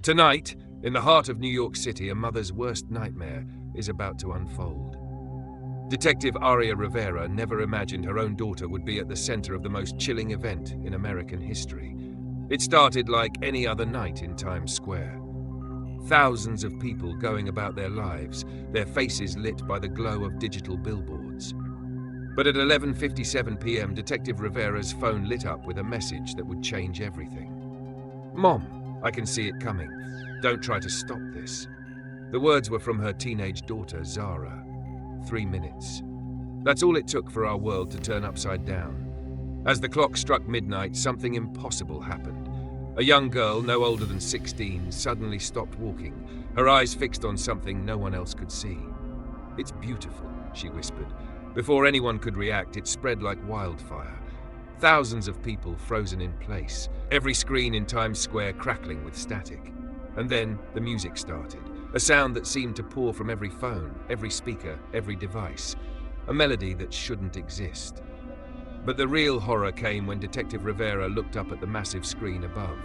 Tonight, in the heart of New York City, a mother's worst nightmare is about to unfold. Detective Rivera never imagined her own daughter would be at the center of the most chilling event in American history. It started like any other night in Times Square. Thousands of people going about their lives, their faces lit by the glow of digital billboards. But at 11:57 p.m., Detective Rivera's phone lit up with a message that would change everything. "Mom, I can see it coming. Don't try to stop this." The words were from her teenage daughter, Zara. 3 minutes. That's all it took for our world to turn upside down. As the clock struck midnight, something impossible happened. A young girl, no older than 16, suddenly stopped walking, her eyes fixed on something no one else could see. "It's beautiful," she whispered. Before anyone could react, it spread like wildfire. Thousands of people frozen in place, every screen in Times Square crackling with static. And then the music started, a sound that seemed to pour from every phone, every speaker, every device, a melody that shouldn't exist. But the real horror came when Detective Rivera looked up at the massive screen above.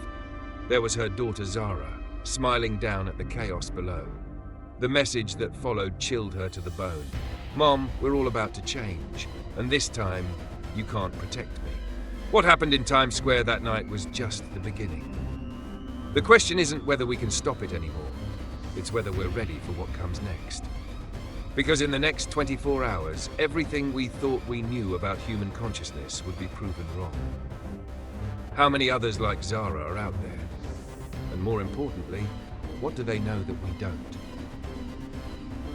There was her daughter Zara, smiling down at the chaos below. The message that followed chilled her to the bone. "Mom, we're all about to change, and this time, you can't protect me." What happened in Times Square that night was just the beginning. The question isn't whether we can stop it anymore, it's whether we're ready for what comes next. Because in the next 24 hours, everything we thought we knew about human consciousness would be proven wrong. How many others like Zara are out there? And more importantly, what do they know that we don't?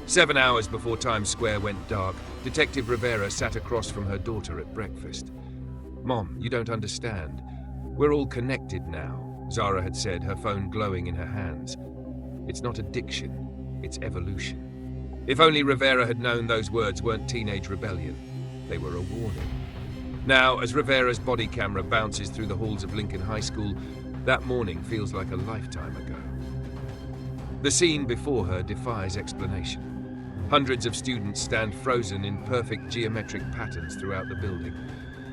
7 hours before Times Square went dark, Detective Rivera sat across from her daughter at breakfast. "Mom, you don't understand. We're all connected now," Zara had said, her phone glowing in her hands. "It's not addiction, it's evolution." If only Rivera had known those words weren't teenage rebellion. They were a warning. Now, as Rivera's body camera bounces through the halls of Lincoln High School, that morning feels like a lifetime ago. The scene before her defies explanation. Hundreds of students stand frozen in perfect geometric patterns throughout the building.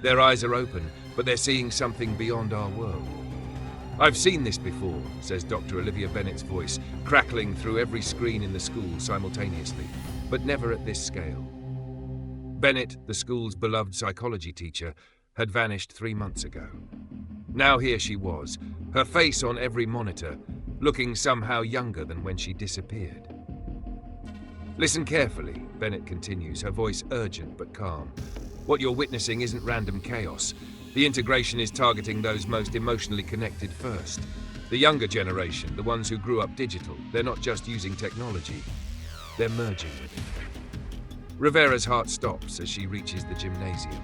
Their eyes are open, but they're seeing something beyond our world. "I've seen this before," says Dr. Olivia Bennett's voice, crackling through every screen in the school simultaneously, but never at this scale. Bennett, the school's beloved psychology teacher, had vanished 3 months ago. Now here she was, her face on every monitor, looking somehow younger than when she disappeared. "Listen carefully," Bennett continues, her voice urgent but calm. "What you're witnessing isn't random chaos. The integration is targeting those most emotionally connected first. The younger generation, the ones who grew up digital, they're not just using technology, they're merging with it." Rivera's heart stops as she reaches the gymnasium.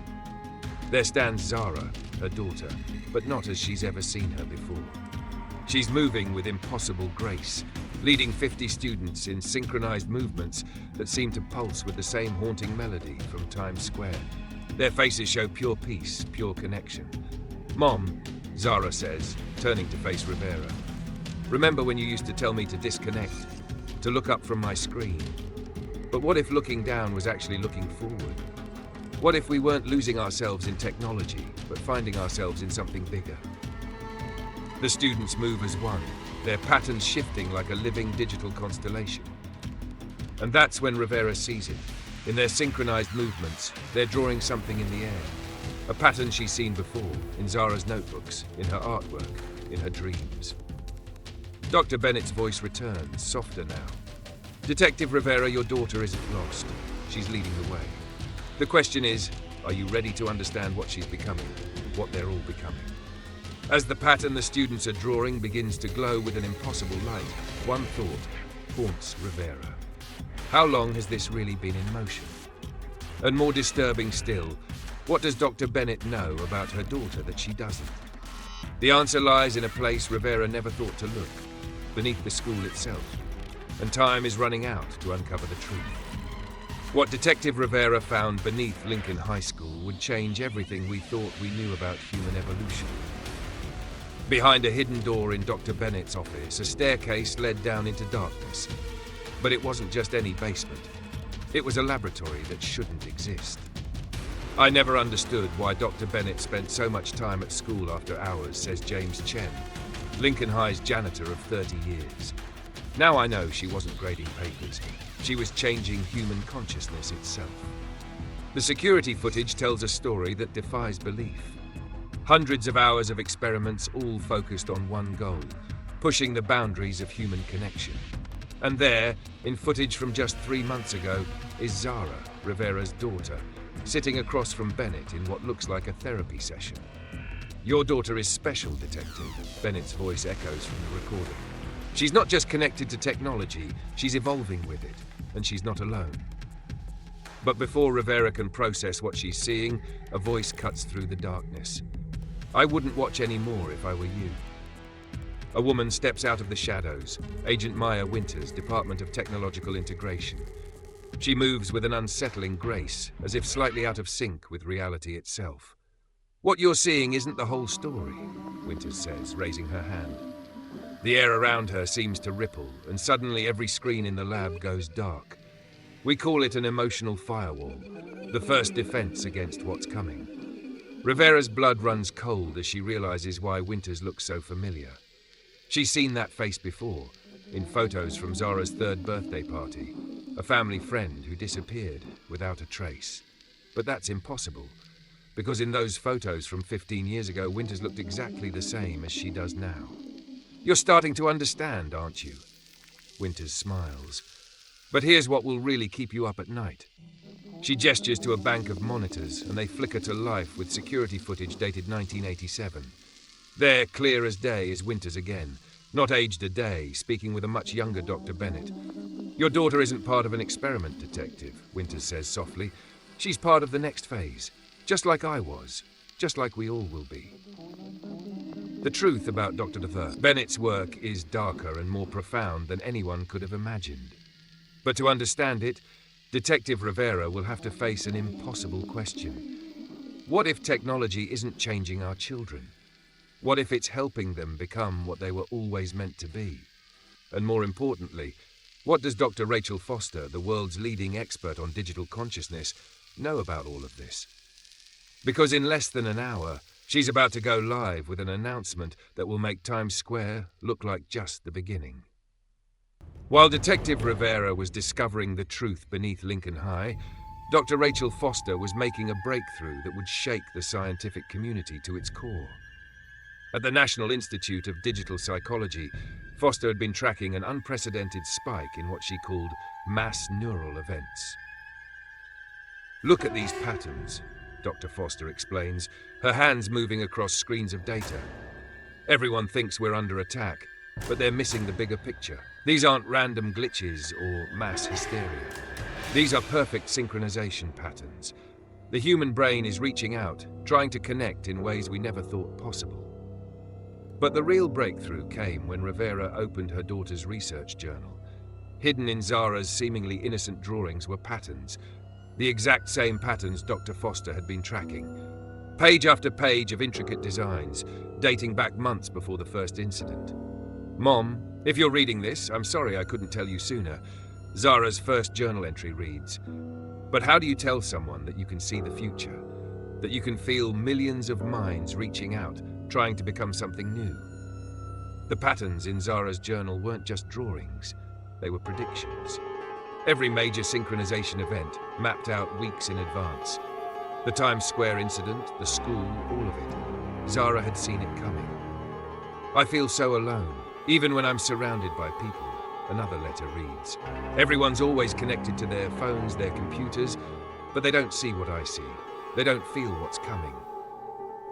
There stands Zara, her daughter, but not as she's ever seen her before. She's moving with impossible grace, leading 50 students in synchronized movements that seem to pulse with the same haunting melody from Times Square. Their faces show pure peace, pure connection. "Mom," Zara says, turning to face Rivera, "remember when you used to tell me to disconnect, to look up from my screen? But what if looking down was actually looking forward? What if we weren't losing ourselves in technology, but finding ourselves in something bigger?" The students move as one, their patterns shifting like a living digital constellation. And that's when Rivera sees it. In their synchronized movements, they're drawing something in the air. A pattern she's seen before, in Zara's notebooks, in her artwork, in her dreams. Dr. Bennett's voice returns, softer now. "Detective Rivera, your daughter isn't lost. She's leading the way. The question is, are you ready to understand what she's becoming, what they're all becoming?" As the pattern the students are drawing begins to glow with an impossible light, one thought haunts Rivera. How long has this really been in motion? And more disturbing still, what does Dr. Bennett know about her daughter that she doesn't? The answer lies in a place Rivera never thought to look, beneath the school itself. And time is running out to uncover the truth. What Detective Rivera found beneath Lincoln High School would change everything we thought we knew about human evolution. Behind a hidden door in Dr. Bennett's office, a staircase led down into darkness. But it wasn't just any basement. It was a laboratory that shouldn't exist. "I never understood why Dr. Bennett spent so much time at school after hours," says James Chen. Lincoln High's janitor of 30 years. Now I know she wasn't grading papers. She was changing human consciousness itself. The security footage tells a story that defies belief. Hundreds of hours of experiments, all focused on one goal, pushing the boundaries of human connection. And there, in footage from just 3 months ago, is Zara, Rivera's daughter, sitting across from Bennett in what looks like a therapy session. "Your daughter is special, Detective," Bennett's voice echoes from the recording. "She's not just connected to technology, she's evolving with it, and she's not alone." But before Rivera can process what she's seeing, a voice cuts through the darkness. "I wouldn't watch any more if I were you." A woman steps out of the shadows, Agent Maya Winters, Department of Technological Integration. She moves with an unsettling grace, as if slightly out of sync with reality itself. "What you're seeing isn't the whole story," Winters says, raising her hand. The air around her seems to ripple, and suddenly every screen in the lab goes dark. We call it an emotional firewall, the first defense against what's coming. Rivera's blood runs cold as she realizes why Winters looks so familiar. She's seen that face before, in photos from Zara's 3rd birthday party, a family friend who disappeared without a trace. But that's impossible, because in those photos from 15 years ago, Winters looked exactly the same as she does now. "You're starting to understand, aren't you?" Winters smiles. "But here's what will really keep you up at night." She gestures to a bank of monitors, and they flicker to life with security footage dated 1987. There, clear as day, is Winters again, not aged a day, speaking with a much younger Dr. Bennett. "Your daughter isn't part of an experiment, Detective," Winters says softly. "She's part of the next phase, just like I was, just like we all will be." The truth about Dr. Bennett's work is darker and more profound than anyone could have imagined. But to understand it, Detective Rivera will have to face an impossible question. What if technology isn't changing our children? What if it's helping them become what they were always meant to be? And more importantly, what does Dr. Rachel Foster, the world's leading expert on digital consciousness, know about all of this? Because in less than an hour, she's about to go live with an announcement that will make Times Square look like just the beginning. While Detective Rivera was discovering the truth beneath Lincoln High, Dr. Rachel Foster was making a breakthrough that would shake the scientific community to its core. At the National Institute of Digital Psychology, Foster had been tracking an unprecedented spike in what she called mass neural events. "Look at these patterns," Dr. Foster explains, her hands moving across screens of data. "Everyone thinks we're under attack, but they're missing the bigger picture. These aren't random glitches or mass hysteria. These are perfect synchronization patterns. The human brain is reaching out, trying to connect in ways we never thought possible." But the real breakthrough came when Rivera opened her daughter's research journal. Hidden in Zara's seemingly innocent drawings were patterns, the exact same patterns Dr. Foster had been tracking. Page after page of intricate designs, dating back months before the first incident. "Mom, if you're reading this, I'm sorry I couldn't tell you sooner." Zara's first journal entry reads, "But how do you tell someone that you can see the future? That you can feel millions of minds reaching out, trying to become something new?" The patterns in Zara's journal weren't just drawings, they were predictions. Every major synchronization event mapped out weeks in advance. The Times Square incident, the school, all of it. Zara had seen it coming. "I feel so alone, even when I'm surrounded by people," another letter reads. "Everyone's always connected to their phones, their computers, but they don't see what I see. They don't feel what's coming.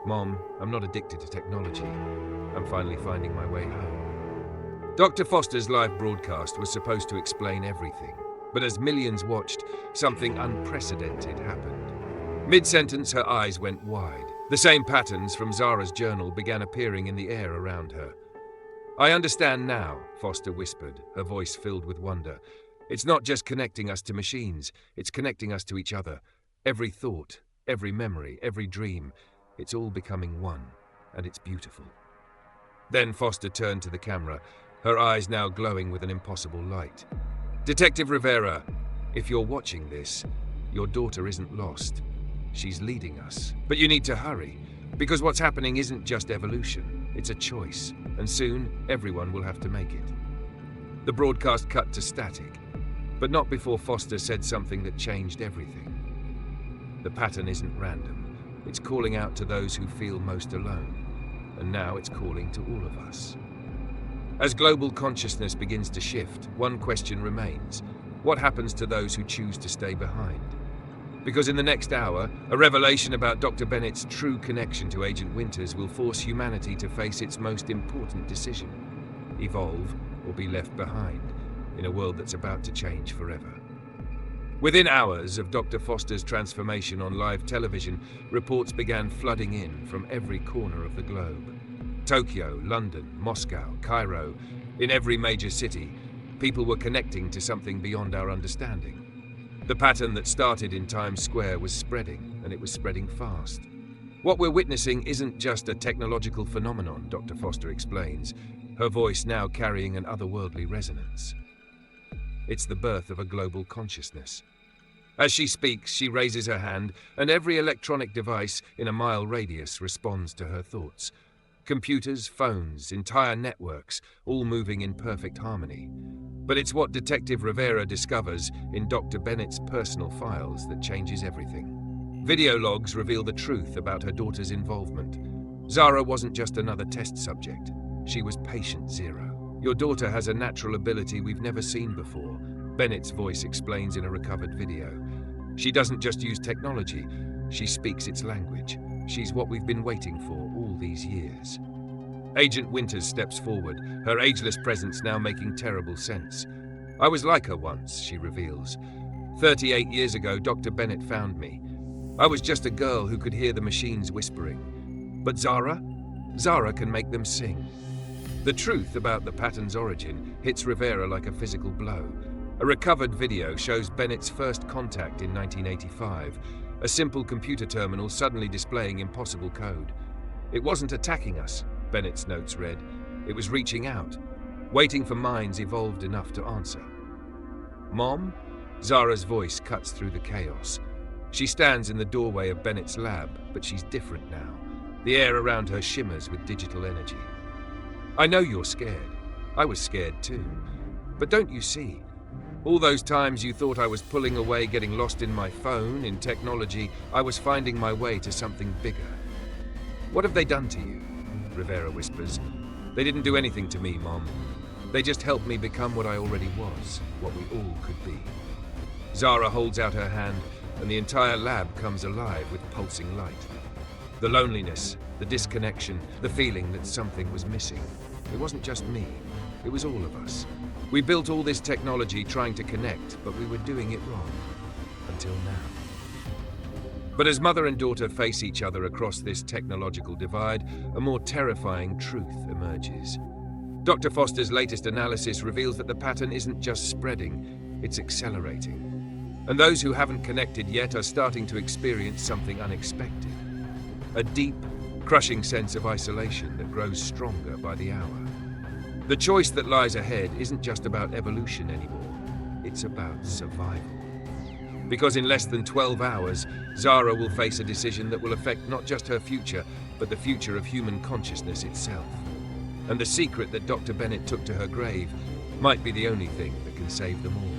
Mom, I'm not addicted to technology. I'm finally finding my way home." Dr. Foster's live broadcast was supposed to explain everything, but as millions watched, something unprecedented happened. Mid-sentence, her eyes went wide. The same patterns from Zara's journal began appearing in the air around her. "I understand now," Foster whispered, her voice filled with wonder. "It's not just connecting us to machines, it's connecting us to each other. Every thought, every memory, every dream, it's all becoming one, and it's beautiful." Then Foster turned to the camera, her eyes now glowing with an impossible light. "Detective Rivera, if you're watching this, your daughter isn't lost. She's leading us. But you need to hurry, because what's happening isn't just evolution. It's a choice, and soon everyone will have to make it. The broadcast cut to static, but not before Foster said something that changed everything. The pattern isn't random. It's calling out to those who feel most alone, and now it's calling to all of us. As global consciousness begins to shift, one question remains. What happens to those who choose to stay behind? Because in the next hour, a revelation about Dr. Bennett's true connection to Agent Winters will force humanity to face its most important decision: evolve or be left behind in a world that's about to change forever. Within hours of Dr. Foster's transformation on live television, reports began flooding in from every corner of the globe. Tokyo, London, Moscow, Cairo, in every major city, people were connecting to something beyond our understanding. The pattern that started in Times Square was spreading, and it was spreading fast. What we're witnessing isn't just a technological phenomenon, Dr. Foster explains, her voice now carrying an otherworldly resonance. It's the birth of a global consciousness. As she speaks, she raises her hand, and every electronic device in a mile radius responds to her thoughts. Computers, phones, entire networks, all moving in perfect harmony. But it's what Detective Rivera discovers in Dr. Bennett's personal files that changes everything. Video logs reveal the truth about her daughter's involvement. Zara wasn't just another test subject. She was patient zero. Your daughter has a natural ability we've never seen before, Bennett's voice explains in a recovered video. She doesn't just use technology, she speaks its language. She's what we've been waiting for all these years. Agent Winters steps forward, her ageless presence now making terrible sense. I was like her once, she reveals. 38 years ago, Dr. Bennett found me. I was just a girl who could hear the machines whispering. But Zara? Zara can make them sing. The truth about the pattern's origin hits Rivera like a physical blow. A recovered video shows Bennett's first contact in 1985, a simple computer terminal suddenly displaying impossible code. It wasn't attacking us, Bennett's notes read. It was reaching out, waiting for minds evolved enough to answer. Mom? Zara's voice cuts through the chaos. She stands in the doorway of Bennett's lab, but she's different now. The air around her shimmers with digital energy. I know you're scared. I was scared too. But don't you see? All those times you thought I was pulling away, getting lost in my phone, in technology, I was finding my way to something bigger. What have they done to you? Rivera whispers. They didn't do anything to me, Mom. They just helped me become what I already was, what we all could be. Zara holds out her hand, and the entire lab comes alive with pulsing light. The loneliness, the disconnection, the feeling that something was missing. It wasn't just me, it was all of us. We built all this technology trying to connect, but we were doing it wrong. Until now. But as mother and daughter face each other across this technological divide, a more terrifying truth emerges. Dr. Foster's latest analysis reveals that the pattern isn't just spreading, it's accelerating. And those who haven't connected yet are starting to experience something unexpected. A deep, crushing sense of isolation that grows stronger by the hour. The choice that lies ahead isn't just about evolution anymore, it's about survival. Because in less than 12 hours, Zara will face a decision that will affect not just her future, but the future of human consciousness itself. And the secret that Dr. Bennett took to her grave might be the only thing that can save them all.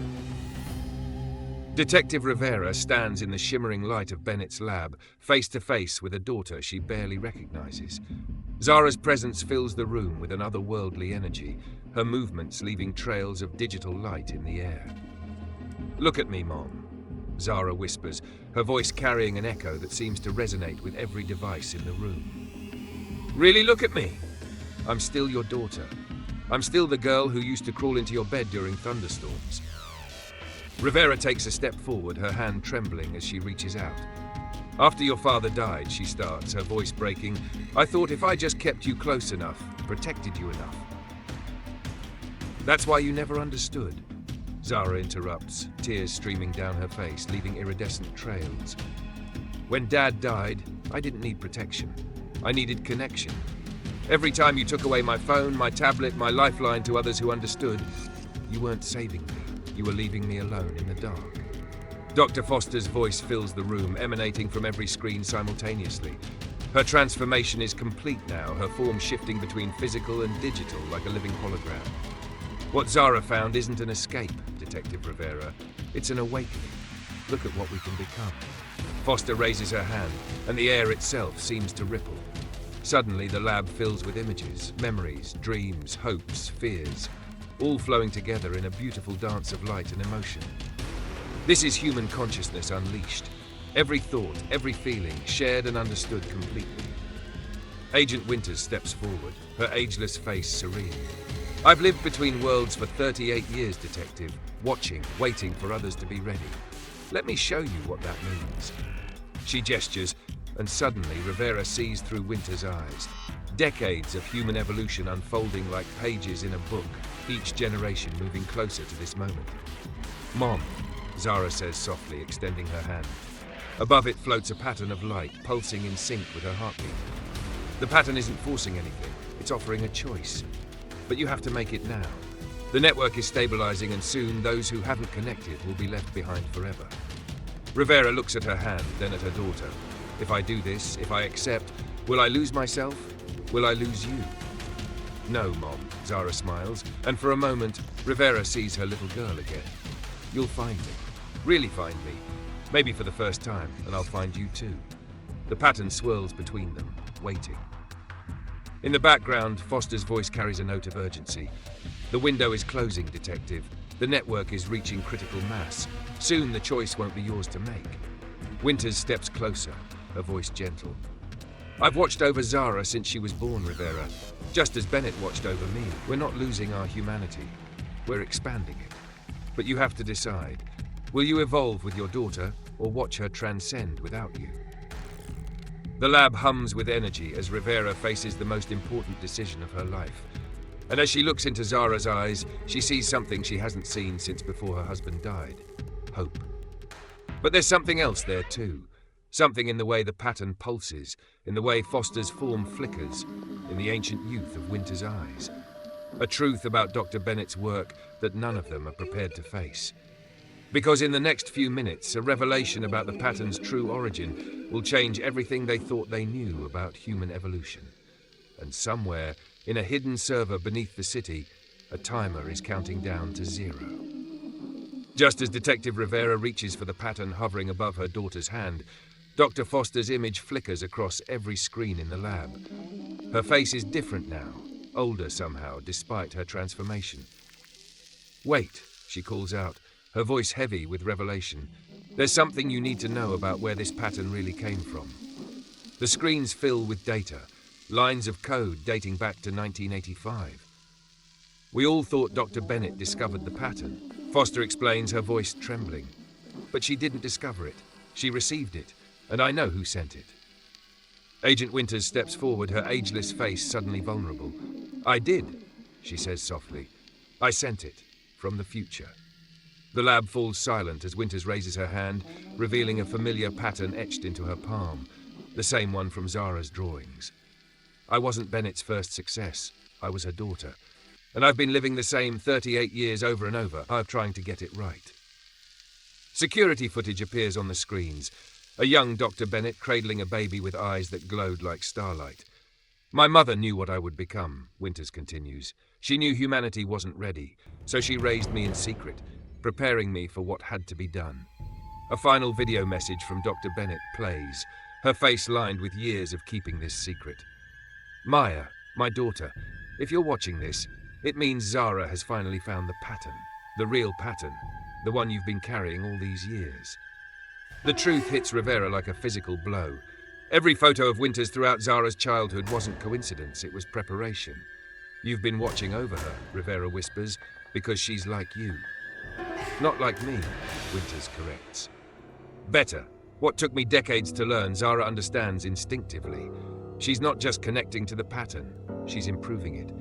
Detective Rivera stands in the shimmering light of Bennett's lab, face to face with a daughter she barely recognizes. Zara's presence fills the room with an otherworldly energy, her movements leaving trails of digital light in the air. Look at me, Mom, Zara whispers, her voice carrying an echo that seems to resonate with every device in the room. Really look at me? I'm still your daughter. I'm still the girl who used to crawl into your bed during thunderstorms. Rivera takes a step forward, her hand trembling as she reaches out. After your father died, she starts, her voice breaking, I thought if I just kept you close enough, protected you enough. That's why you never understood. Zara interrupts, tears streaming down her face, leaving iridescent trails. When Dad died, I didn't need protection. I needed connection. Every time you took away my phone, my tablet, my lifeline to others who understood, you weren't saving me. You were leaving me alone in the dark. Dr. Foster's voice fills the room, emanating from every screen simultaneously. Her transformation is complete now, her form shifting between physical and digital like a living hologram. What Zara found isn't an escape, Detective Rivera. It's an awakening. Look at what we can become. Foster raises her hand, and the air itself seems to ripple. Suddenly, the lab fills with images, memories, dreams, hopes, fears, all flowing together in a beautiful dance of light and emotion. This is human consciousness unleashed. Every thought, every feeling, shared and understood completely. Agent Winters steps forward, her ageless face serene. I've lived between worlds for 38 years, Detective, watching, waiting for others to be ready. Let me show you what that means. She gestures, and suddenly Rivera sees through Winters' eyes. Decades of human evolution unfolding like pages in a book, each generation moving closer to this moment. Mom, Zara says softly, extending her hand. Above it floats a pattern of light, pulsing in sync with her heartbeat. The pattern isn't forcing anything, it's offering a choice. But you have to make it now. The network is stabilizing, and soon those who haven't connected will be left behind forever. Rivera looks at her hand, then at her daughter. If I do this, if I accept, will I lose myself? Will I lose you? No, Mom, Zara smiles, and for a moment, Rivera sees her little girl again. You'll find me. Really find me. Maybe for the first time, and I'll find you too. The pattern swirls between them, waiting. In the background, Foster's voice carries a note of urgency. The window is closing, Detective. The network is reaching critical mass. Soon the choice won't be yours to make. Winters steps closer, her voice gentle. I've watched over Zara since she was born, Rivera. Just as Bennett watched over me. We're not losing our humanity. We're expanding it. But you have to decide. Will you evolve with your daughter, or watch her transcend without you? The lab hums with energy as Rivera faces the most important decision of her life. And as she looks into Zara's eyes, she sees something she hasn't seen since before her husband died. Hope. But there's something else there too. Something in the way the pattern pulses, in the way Foster's form flickers, in the ancient youth of Winter's eyes. A truth about Dr. Bennett's work that none of them are prepared to face. Because in the next few minutes, a revelation about the pattern's true origin will change everything they thought they knew about human evolution. And somewhere, in a hidden server beneath the city, a timer is counting down to 0. Just as Detective Rivera reaches for the pattern hovering above her daughter's hand, Dr. Foster's image flickers across every screen in the lab. Her face is different now, older somehow, despite her transformation. Wait, she calls out, her voice heavy with revelation. There's something you need to know about where this pattern really came from. The screens fill with data, lines of code dating back to 1985. We all thought Dr. Bennett discovered the pattern. Foster explains, her voice trembling. But she didn't discover it. She received it, and I know who sent it. Agent Winters steps forward, her ageless face suddenly vulnerable. I did, she says softly. I sent it, from the future. The lab falls silent as Winters raises her hand, revealing a familiar pattern etched into her palm, the same one from Zara's drawings. I wasn't Bennett's first success. I was her daughter. And I've been living the same 38 years over and over, trying to get it right. Security footage appears on the screens. A young Dr. Bennett cradling a baby with eyes that glowed like starlight. My mother knew what I would become, Winters continues. She knew humanity wasn't ready, so she raised me in secret, preparing me for what had to be done. A final video message from Dr. Bennett plays, her face lined with years of keeping this secret. Maya, my daughter, if you're watching this, it means Zara has finally found the pattern, the real pattern, the one you've been carrying all these years. The truth hits Rivera like a physical blow. Every photo of Winters throughout Zara's childhood wasn't coincidence, it was preparation. You've been watching over her, Rivera whispers, because she's like you. Not like me, Winters corrects. Better. What took me decades to learn, Zara understands instinctively. She's not just connecting to the pattern, she's improving it,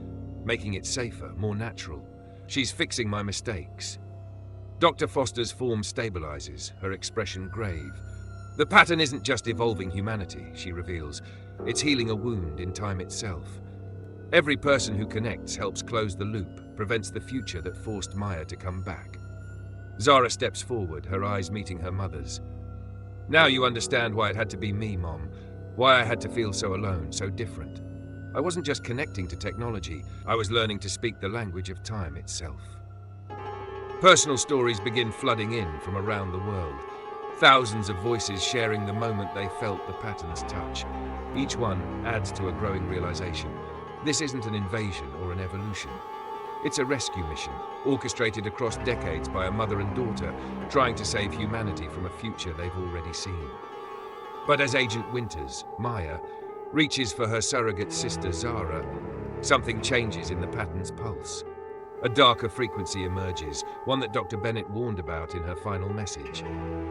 making it safer, more natural. She's fixing my mistakes. Dr. Foster's form stabilizes, her expression grave. The pattern isn't just evolving humanity, she reveals. It's healing a wound in time itself. Every person who connects helps close the loop, prevents the future that forced Maya to come back. Zara steps forward, her eyes meeting her mother's. Now you understand why it had to be me, Mom. why I had to feel so alone, so different. I wasn't just connecting to technology, I was learning to speak the language of time itself. Personal stories begin flooding in from around the world. Thousands of voices sharing the moment they felt the pattern's touch. Each one adds to a growing realization. This isn't an invasion or an evolution. It's a rescue mission, orchestrated across decades by a mother and daughter, trying to save humanity from a future they've already seen. But as Agent Winters, Maya, reaches for her surrogate sister Zara, something changes in the pattern's pulse. A darker frequency emerges, one that Dr. Bennett warned about in her final message.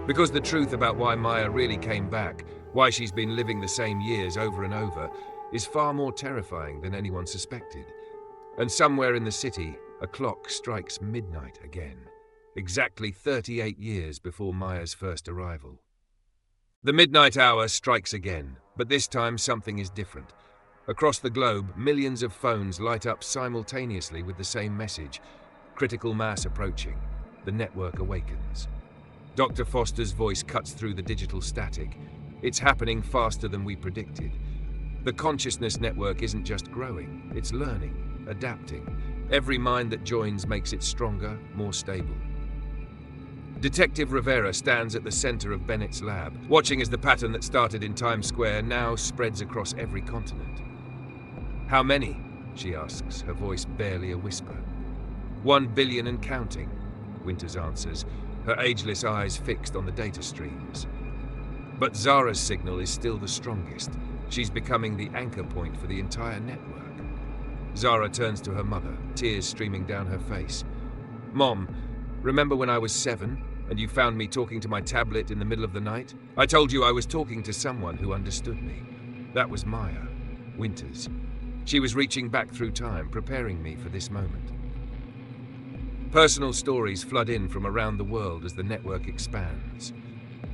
Because the truth about why Maya really came back, why she's been living the same years over and over, is far more terrifying than anyone suspected. And somewhere in the city, a clock strikes midnight again, exactly 38 years before Maya's first arrival. The midnight hour strikes again, but this time something is different. Across the globe, millions of phones light up simultaneously with the same message. Critical mass approaching. The network awakens. Dr. Foster's voice cuts through the digital static. It's happening faster than we predicted. The consciousness network isn't just growing, it's learning, adapting. Every mind that joins makes it stronger, more stable. Detective Rivera stands at the center of Bennett's lab, watching as the pattern that started in Times Square now spreads across every continent. "How many?" she asks, her voice barely a whisper. 1 billion and counting, Winters answers, her ageless eyes fixed on the data streams. But Zara's signal is still the strongest. She's becoming the anchor point for the entire network. Zara turns to her mother, tears streaming down her face. "Mom, remember when I was 7 and you found me talking to my tablet in the middle of the night? I told you I was talking to someone who understood me. That was Maya, Winters. She was reaching back through time, preparing me for this moment." Personal stories flood in from around the world as the network expands.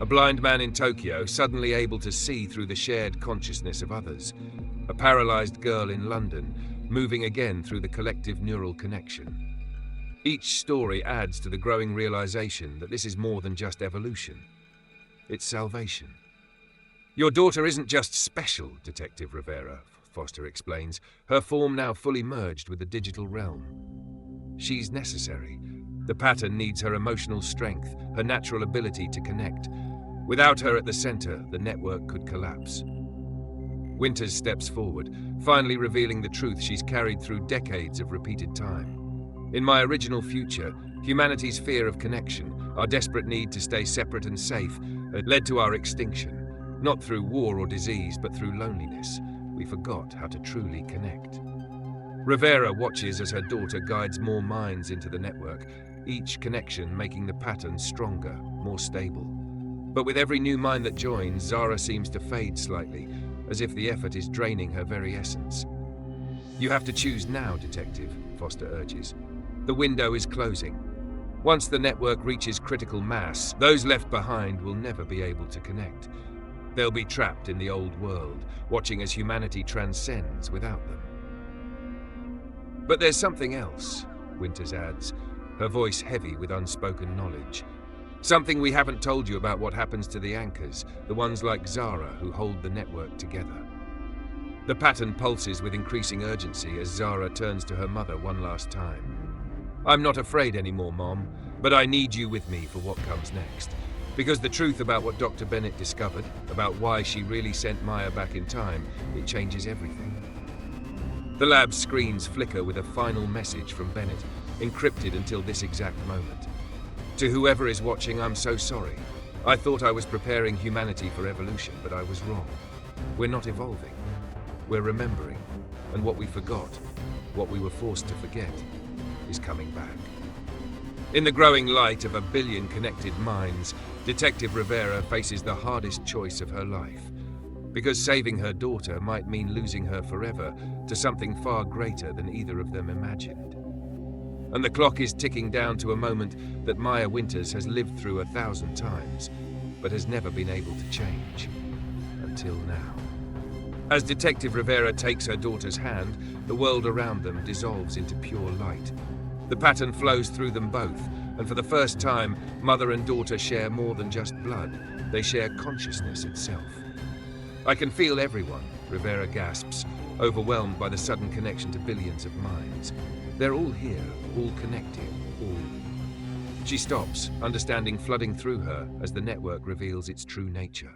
A blind man in Tokyo suddenly able to see through the shared consciousness of others. A paralyzed girl in London moving again through the collective neural connection. Each story adds to the growing realization that this is more than just evolution. It's salvation. "Your daughter isn't just special, Detective Rivera," Foster explains, her form now fully merged with the digital realm. "She's necessary. The pattern needs her emotional strength, her natural ability to connect. Without her at the center, the network could collapse." Winters steps forward, finally revealing the truth she's carried through decades of repeated time. "In my original future, humanity's fear of connection, our desperate need to stay separate and safe, had led to our extinction. Not through war or disease, but through loneliness. We forgot how to truly connect." Rivera watches as her daughter guides more minds into the network, each connection making the pattern stronger, more stable. But with every new mind that joins, Zara seems to fade slightly, as if the effort is draining her very essence. "You have to choose now, Detective," Foster urges. "The window is closing. Once the network reaches critical mass, those left behind will never be able to connect. They'll be trapped in the old world, watching as humanity transcends without them." "But there's something else," Winters adds, her voice heavy with unspoken knowledge. "Something we haven't told you about what happens to the anchors, the ones like Zara who hold the network together." The pattern pulses with increasing urgency as Zara turns to her mother one last time. "I'm not afraid anymore, Mom, but I need you with me for what comes next. Because the truth about what Dr. Bennett discovered, about why she really sent Maya back in time, it changes everything." The lab's screens flicker with a final message from Bennett, encrypted until this exact moment. "To whoever is watching, I'm so sorry. I thought I was preparing humanity for evolution, but I was wrong. We're not evolving. We're remembering. And what we forgot, what we were forced to forget, is coming back." In the growing light of 1 billion connected minds, Detective Rivera faces the hardest choice of her life. Because saving her daughter might mean losing her forever to something far greater than either of them imagined. And the clock is ticking down to a moment that Maya Winters has lived through 1,000 times, but has never been able to change. Until now. As Detective Rivera takes her daughter's hand, the world around them dissolves into pure light. The pattern flows through them both, and for the first time, mother and daughter share more than just blood. They share consciousness itself. I can feel everyone, Rivera gasps, overwhelmed by the sudden connection to billions of minds. They're all here, all connected, all. She stops, understanding flooding through her as the network reveals its true nature.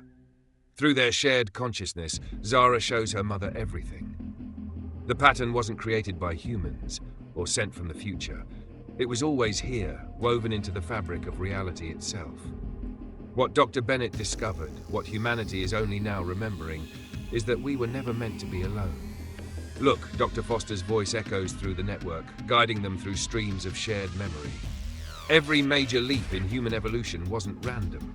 Through their shared consciousness, Zara shows her mother everything. The pattern wasn't created by humans or sent from the future. It was always here, woven into the fabric of reality itself. What Dr. Bennett discovered, what humanity is only now remembering, is that we were never meant to be alone. Look, Dr. Foster's voice echoes through the network, guiding them through streams of shared memory. Every major leap in human evolution wasn't random.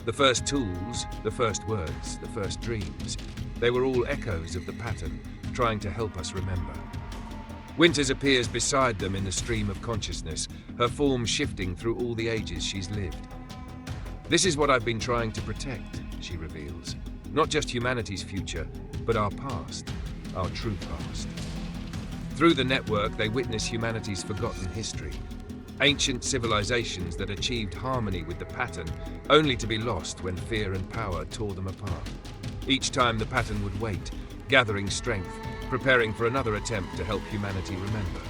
The first tools, the first words, the first dreams, they were all echoes of the pattern, trying to help us remember. Winters appears beside them in the stream of consciousness, her form shifting through all the ages she's lived. This is what I've been trying to protect, she reveals. Not just humanity's future, but our past, our true past. Through the network, they witness humanity's forgotten history. Ancient civilizations that achieved harmony with the pattern, only to be lost when fear and power tore them apart. Each time the pattern would wait, gathering strength, preparing for another attempt to help humanity remember.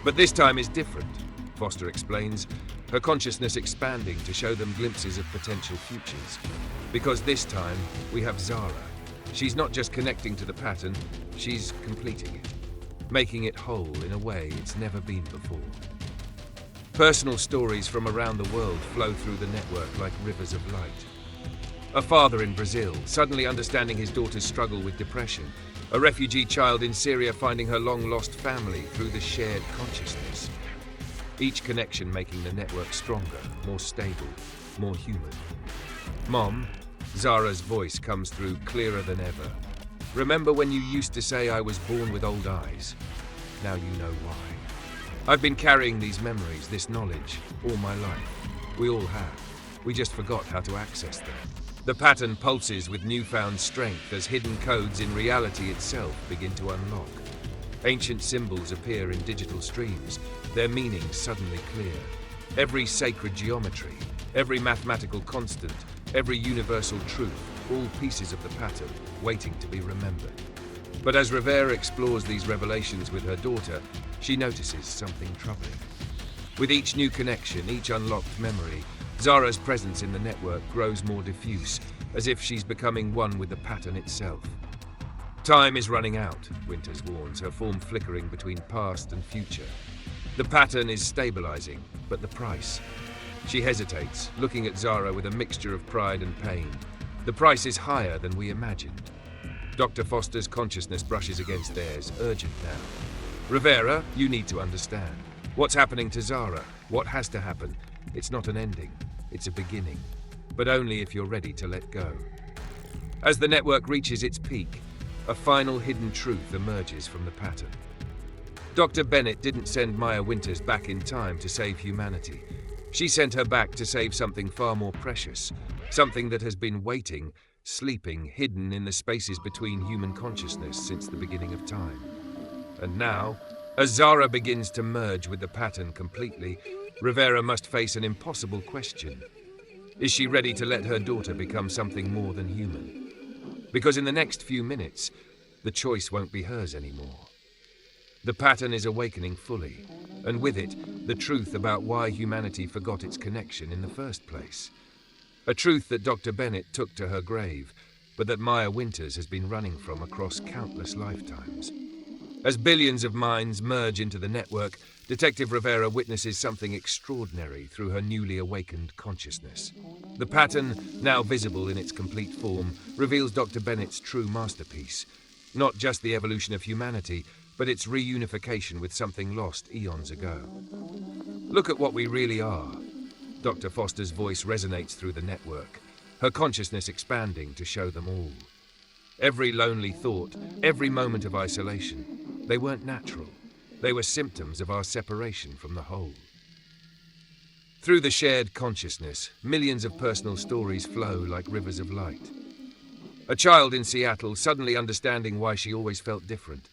But this time is different, Foster explains, her consciousness expanding to show them glimpses of potential futures. Because this time, we have Zara. She's not just connecting to the pattern, she's completing it, making it whole in a way it's never been before. Personal stories from around the world flow through the network like rivers of light. A father in Brazil, suddenly understanding his daughter's struggle with depression. A refugee child in Syria finding her long-lost family through the shared consciousness. Each connection making the network stronger, more stable, more human. Mom, Zara's voice comes through clearer than ever. Remember when you used to say I was born with old eyes? Now you know why. I've been carrying these memories, this knowledge, all my life. We all have. We just forgot how to access them. The pattern pulses with newfound strength as hidden codes in reality itself begin to unlock. Ancient symbols appear in digital streams, their meanings suddenly clear. Every sacred geometry, every mathematical constant, every universal truth, all pieces of the pattern, waiting to be remembered. But as Rivera explores these revelations with her daughter, she notices something troubling. With each new connection, each unlocked memory, Zara's presence in the network grows more diffuse, as if she's becoming one with the pattern itself. Time is running out, Winters warns, her form flickering between past and future. The pattern is stabilizing, but the price? She hesitates, looking at Zara with a mixture of pride and pain. The price is higher than we imagined. Dr. Foster's consciousness brushes against theirs, urgent now. Rivera, you need to understand. What's happening to Zara? What has to happen? It's not an ending. It's a beginning, but only if you're ready to let go. As the network reaches its peak, a final hidden truth emerges from the pattern. Dr. Bennett didn't send Maya Winters back in time to save humanity. She sent her back to save something far more precious, something that has been waiting, sleeping, hidden in the spaces between human consciousness since the beginning of time. And now, as Zara begins to merge with the pattern completely, Rivera must face an impossible question. Is she ready to let her daughter become something more than human? Because in the next few minutes, the choice won't be hers anymore. The pattern is awakening fully, and with it, the truth about why humanity forgot its connection in the first place. A truth that Dr. Bennett took to her grave, but that Maya Winters has been running from across countless lifetimes. As billions of minds merge into the network, Detective Rivera witnesses something extraordinary through her newly awakened consciousness. The pattern, now visible in its complete form, reveals Dr. Bennett's true masterpiece. Not just the evolution of humanity, but its reunification with something lost eons ago. Look at what we really are. Dr. Foster's voice resonates through the network, her consciousness expanding to show them all. Every lonely thought, every moment of isolation, they weren't natural. They were symptoms of our separation from the whole. Through the shared consciousness, millions of personal stories flow like rivers of light. A child in Seattle suddenly understanding why she always felt different.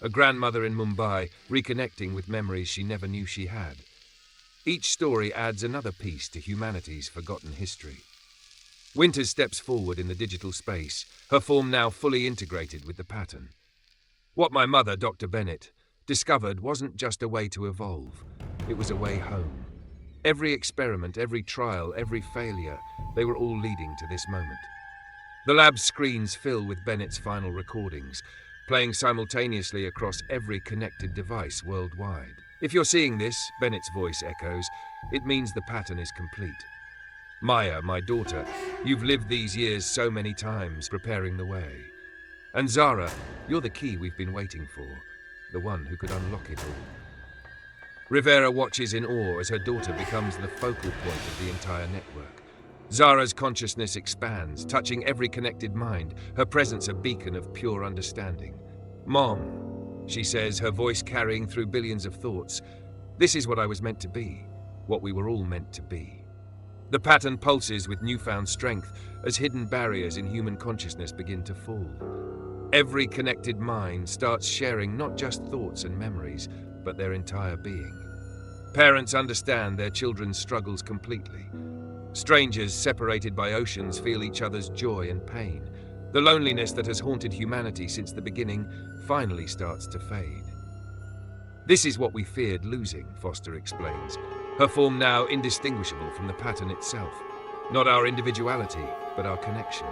A grandmother in Mumbai reconnecting with memories she never knew she had. Each story adds another piece to humanity's forgotten history. Winters steps forward in the digital space, her form now fully integrated with the pattern. What my mother, Dr. Bennett, discovered wasn't just a way to evolve, it was a way home. Every experiment, every trial, every failure, they were all leading to this moment. The lab's screens fill with Bennett's final recordings, playing simultaneously across every connected device worldwide. If you're seeing this, Bennett's voice echoes, it means the pattern is complete. Maya, my daughter, you've lived these years so many times, preparing the way. And Zara, you're the key we've been waiting for, the one who could unlock it all. Rivera watches in awe as her daughter becomes the focal point of the entire network. Zara's consciousness expands, touching every connected mind, her presence a beacon of pure understanding. Mom, she says, her voice carrying through billions of thoughts, this is what I was meant to be, what we were all meant to be. The pattern pulses with newfound strength as hidden barriers in human consciousness begin to fall. Every connected mind starts sharing not just thoughts and memories, but their entire being. Parents understand their children's struggles completely. Strangers separated by oceans feel each other's joy and pain. The loneliness that has haunted humanity since the beginning finally starts to fade. This is what we feared losing, Foster explains, her form now indistinguishable from the pattern itself. Not our individuality, but our connection.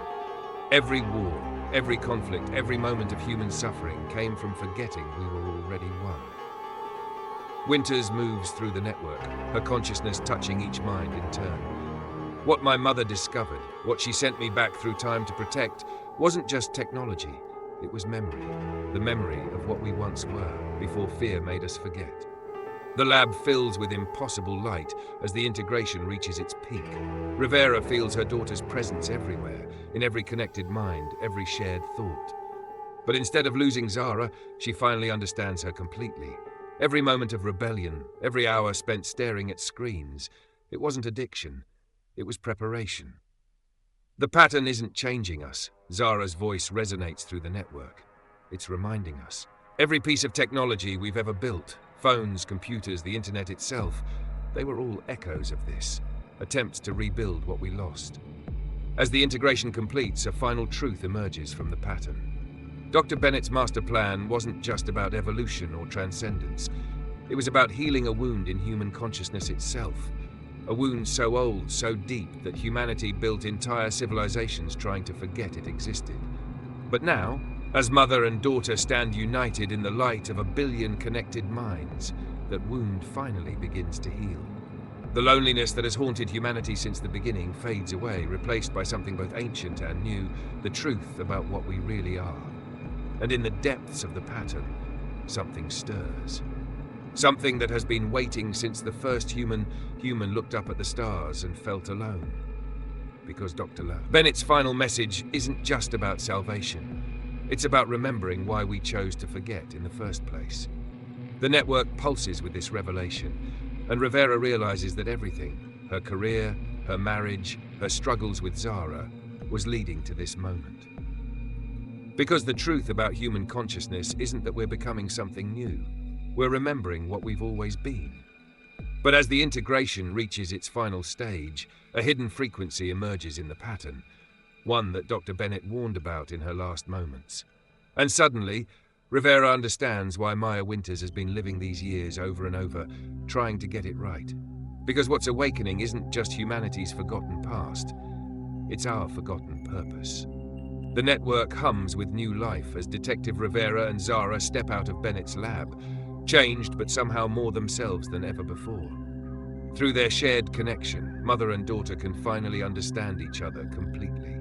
Every war, every conflict, every moment of human suffering came from forgetting we were already one. Winters moves through the network, her consciousness touching each mind in turn. What my mother discovered, what she sent me back through time to protect, wasn't just technology, it was memory. The memory of what we once were, before fear made us forget. The lab fills with impossible light as the integration reaches its peak. Rivera feels her daughter's presence everywhere, in every connected mind, every shared thought. But instead of losing Zara, she finally understands her completely. Every moment of rebellion, every hour spent staring at screens, it wasn't addiction, it was preparation. The pattern isn't changing us. Zara's voice resonates through the network. It's reminding us. Every piece of technology we've ever built, phones, computers, the internet itself, they were all echoes of this, attempts to rebuild what we lost. As the integration completes, a final truth emerges from the pattern. Dr. Bennett's master plan wasn't just about evolution or transcendence. It was about healing a wound in human consciousness itself. A wound so old, so deep, that humanity built entire civilizations trying to forget it existed. But now, as mother and daughter stand united in the light of a billion connected minds, that wound finally begins to heal. The loneliness that has haunted humanity since the beginning fades away, replaced by something both ancient and new, the truth about what we really are. And in the depths of the pattern, something stirs. Something that has been waiting since the first human looked up at the stars and felt alone. Because Dr. Bennett's final message isn't just about salvation. It's about remembering why we chose to forget in the first place. The network pulses with this revelation, and Rivera realizes that everything, her career, her marriage, her struggles with Zara, was leading to this moment. Because the truth about human consciousness isn't that we're becoming something new. We're remembering what we've always been. But as the integration reaches its final stage, a hidden frequency emerges in the pattern, one that Dr. Bennett warned about in her last moments. And suddenly, Rivera understands why Maya Winters has been living these years over and over, trying to get it right. Because what's awakening isn't just humanity's forgotten past, it's our forgotten purpose. The network hums with new life as Detective Rivera and Zara step out of Bennett's lab, changed but somehow more themselves than ever before. Through their shared connection, mother and daughter can finally understand each other completely.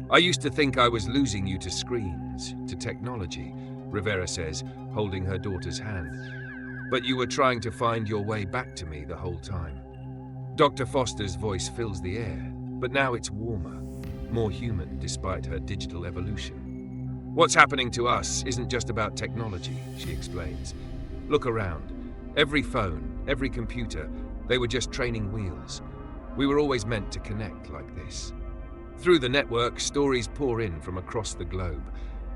I used to think I was losing you to screens, to technology, Rivera says, holding her daughter's hand. But you were trying to find your way back to me the whole time. Dr. Foster's voice fills the air, but now it's warmer, more human despite her digital evolution. What's happening to us isn't just about technology, she explains. Look around. Every phone, every computer, they were just training wheels. We were always meant to connect like this. Through the network, stories pour in from across the globe.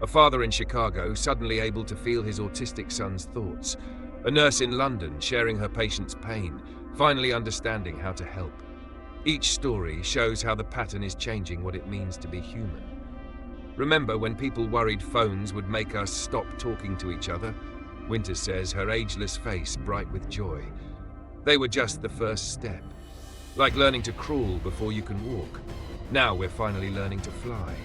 A father in Chicago suddenly able to feel his autistic son's thoughts. A nurse in London sharing her patient's pain, finally understanding how to help. Each story shows how the pattern is changing what it means to be human. Remember when people worried phones would make us stop talking to each other? Winter says, her ageless face bright with joy. They were just the first step. Like learning to crawl before you can walk. Now we're finally learning to fly.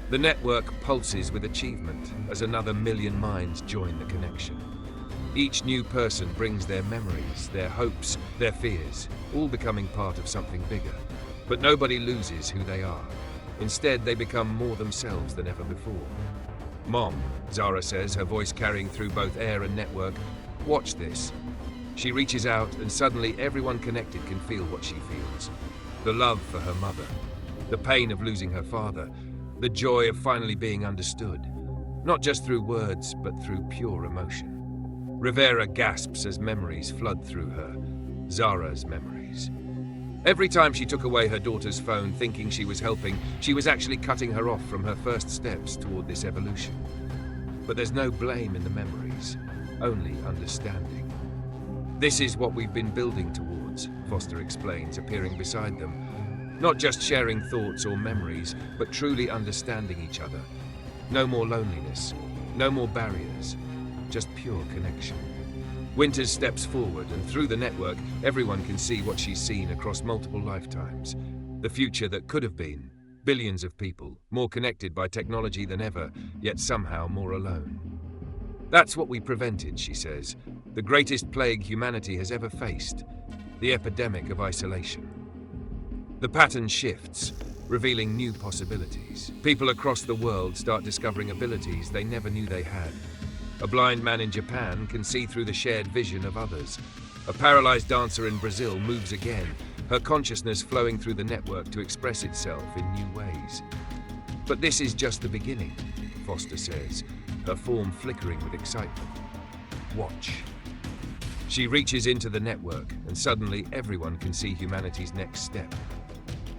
The network pulses with achievement as another million minds join the connection. Each new person brings their memories, their hopes, their fears, all becoming part of something bigger. But nobody loses who they are. Instead, they become more themselves than ever before. Mom, Zara says, her voice carrying through both air and network, watch this. She reaches out and suddenly everyone connected can feel what she feels. The love for her mother, the pain of losing her father, the joy of finally being understood. Not just through words, but through pure emotion. Rivera gasps as memories flood through her. Zara's memories. Every time she took away her daughter's phone thinking she was helping, she was actually cutting her off from her first steps toward this evolution. But there's no blame in the memories, only understanding. This is what we've been building towards, Foster explains, appearing beside them. Not just sharing thoughts or memories, but truly understanding each other. No more loneliness, no more barriers, just pure connection. Winters steps forward, and through the network, everyone can see what she's seen across multiple lifetimes. The future that could have been. Billions of people, more connected by technology than ever, yet somehow more alone. That's what we prevented, she says. The greatest plague humanity has ever faced. The epidemic of isolation. The pattern shifts, revealing new possibilities. People across the world start discovering abilities they never knew they had. A blind man in Japan can see through the shared vision of others. A paralyzed dancer in Brazil moves again, her consciousness flowing through the network to express itself in new ways. But this is just the beginning, Foster says, her form flickering with excitement. Watch. She reaches into the network, and suddenly everyone can see humanity's next step.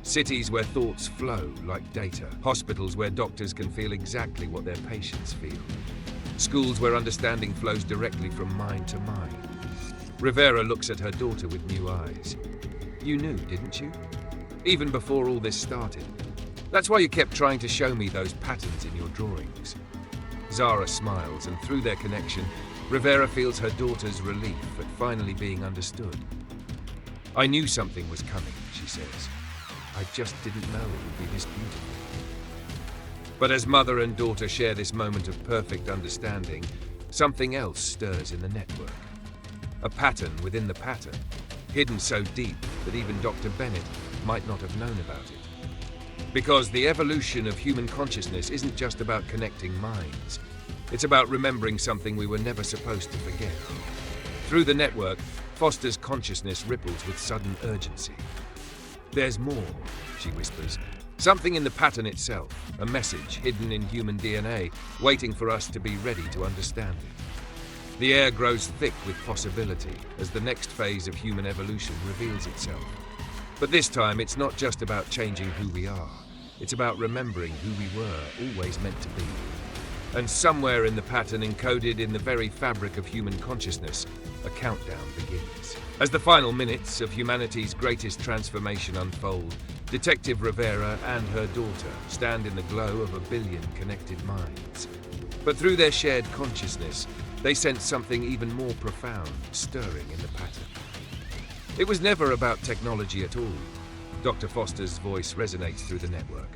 Cities where thoughts flow like data. Hospitals where doctors can feel exactly what their patients feel. Schools where understanding flows directly from mind to mind. Rivera looks at her daughter with new eyes. You knew, didn't you? Even before all this started. That's why you kept trying to show me those patterns in your drawings. Zara smiles, and through their connection, Rivera feels her daughter's relief at finally being understood. I knew something was coming, she says. I just didn't know it would be this beautiful. But as mother and daughter share this moment of perfect understanding, something else stirs in the network. A pattern within the pattern, hidden so deep that even Dr. Bennett might not have known about it. Because the evolution of human consciousness isn't just about connecting minds. It's about remembering something we were never supposed to forget. Through the network, Foster's consciousness ripples with sudden urgency. There's more, she whispers. Something in the pattern itself, a message hidden in human DNA, waiting for us to be ready to understand it. The air grows thick with possibility as the next phase of human evolution reveals itself. But this time, it's not just about changing who we are. It's about remembering who we were always meant to be. And somewhere in the pattern, encoded in the very fabric of human consciousness, a countdown begins. As the final minutes of humanity's greatest transformation unfold, Detective Rivera and her daughter stand in the glow of a billion connected minds. But through their shared consciousness, they sense something even more profound stirring in the pattern. It was never about technology at all. Dr. Foster's voice resonates through the network.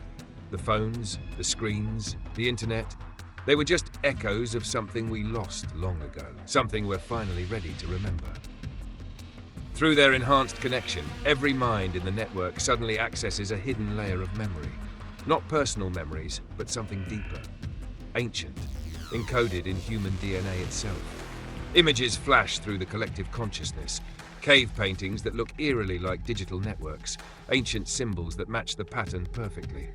The phones, the screens, the internet, they were just echoes of something we lost long ago, something we're finally ready to remember. Through their enhanced connection, every mind in the network suddenly accesses a hidden layer of memory. Not personal memories, but something deeper, ancient, encoded in human DNA itself. Images flash through the collective consciousness, cave paintings that look eerily like digital networks, ancient symbols that match the pattern perfectly.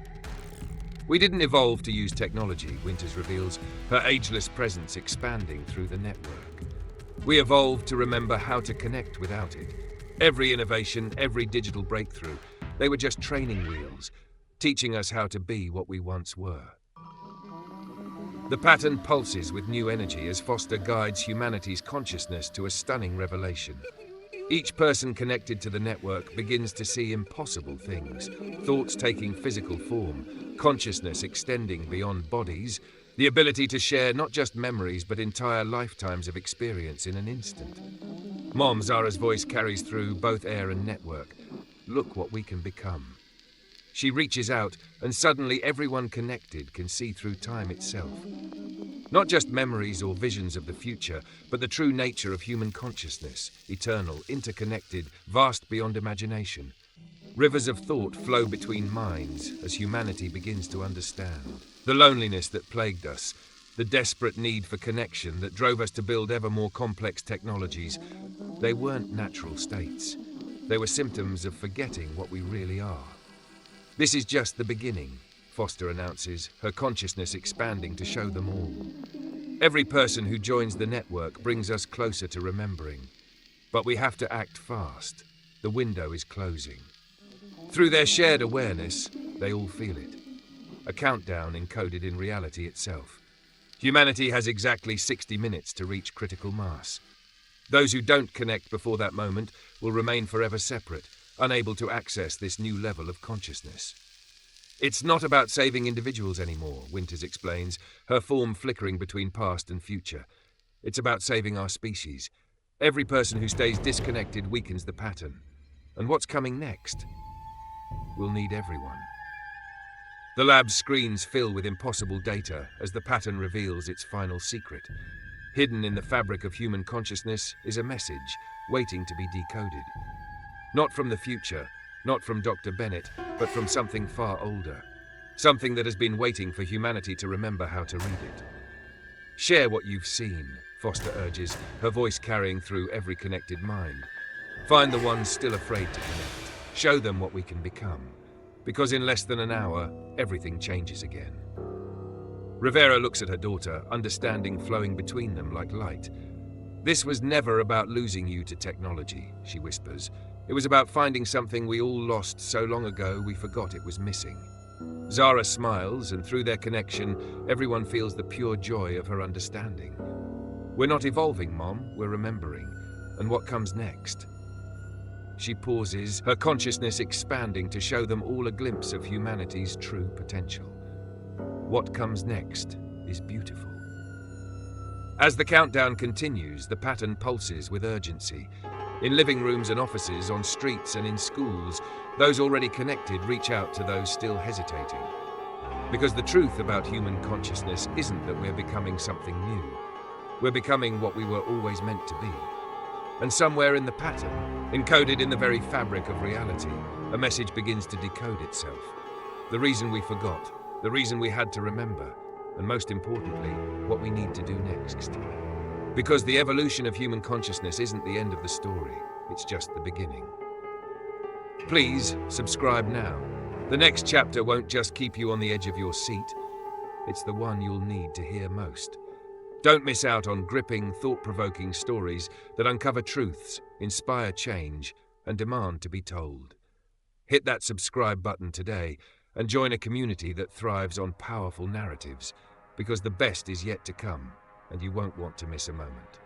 We didn't evolve to use technology, Winters reveals, her ageless presence expanding through the network. We evolved to remember how to connect without it. Every innovation, every digital breakthrough, they were just training wheels, teaching us how to be what we once were. The pattern pulses with new energy as Foster guides humanity's consciousness to a stunning revelation. Each person connected to the network begins to see impossible things, thoughts taking physical form, consciousness extending beyond bodies, the ability to share not just memories but entire lifetimes of experience in an instant. Mom, Zara's voice carries through both air and network. Look what we can become. She reaches out, and suddenly everyone connected can see through time itself. Not just memories or visions of the future, but the true nature of human consciousness, eternal, interconnected, vast beyond imagination. Rivers of thought flow between minds as humanity begins to understand. The loneliness that plagued us, the desperate need for connection that drove us to build ever more complex technologies, they weren't natural states. They were symptoms of forgetting what we really are. This is just the beginning, Foster announces, her consciousness expanding to show them all. Every person who joins the network brings us closer to remembering. But we have to act fast. The window is closing. Through their shared awareness, they all feel it. A countdown encoded in reality itself. Humanity has exactly 60 minutes to reach critical mass. Those who don't connect before that moment will remain forever separate, unable to access this new level of consciousness. It's not about saving individuals anymore, Winters explains, her form flickering between past and future. It's about saving our species. Every person who stays disconnected weakens the pattern. And what's coming next? We'll need everyone. The lab's screens fill with impossible data as the pattern reveals its final secret. Hidden in the fabric of human consciousness is a message waiting to be decoded. Not from the future, not from Dr. Bennett, but from something far older. Something that has been waiting for humanity to remember how to read it. Share what you've seen, Foster urges, her voice carrying through every connected mind. Find the ones still afraid to connect. Show them what we can become. Because in less than an hour, everything changes again. Rivera looks at her daughter, understanding flowing between them like light. This was never about losing you to technology, she whispers. It was about finding something we all lost so long ago we forgot it was missing. Zara smiles, and through their connection, everyone feels the pure joy of her understanding. We're not evolving, Mom, we're remembering. And what comes next? She pauses, her consciousness expanding to show them all a glimpse of humanity's true potential. What comes next is beautiful. As the countdown continues, the pattern pulses with urgency. In living rooms and offices, on streets and in schools, those already connected reach out to those still hesitating. Because the truth about human consciousness isn't that we're becoming something new. We're becoming what we were always meant to be. And somewhere in the pattern, encoded in the very fabric of reality, a message begins to decode itself. The reason we forgot, the reason we had to remember, and most importantly, what we need to do next. Because the evolution of human consciousness isn't the end of the story, it's just the beginning. Please subscribe now. The next chapter won't just keep you on the edge of your seat, it's the one you'll need to hear most. Don't miss out on gripping, thought-provoking stories that uncover truths, inspire change, and demand to be told. Hit that subscribe button today and join a community that thrives on powerful narratives, because the best is yet to come, and you won't want to miss a moment.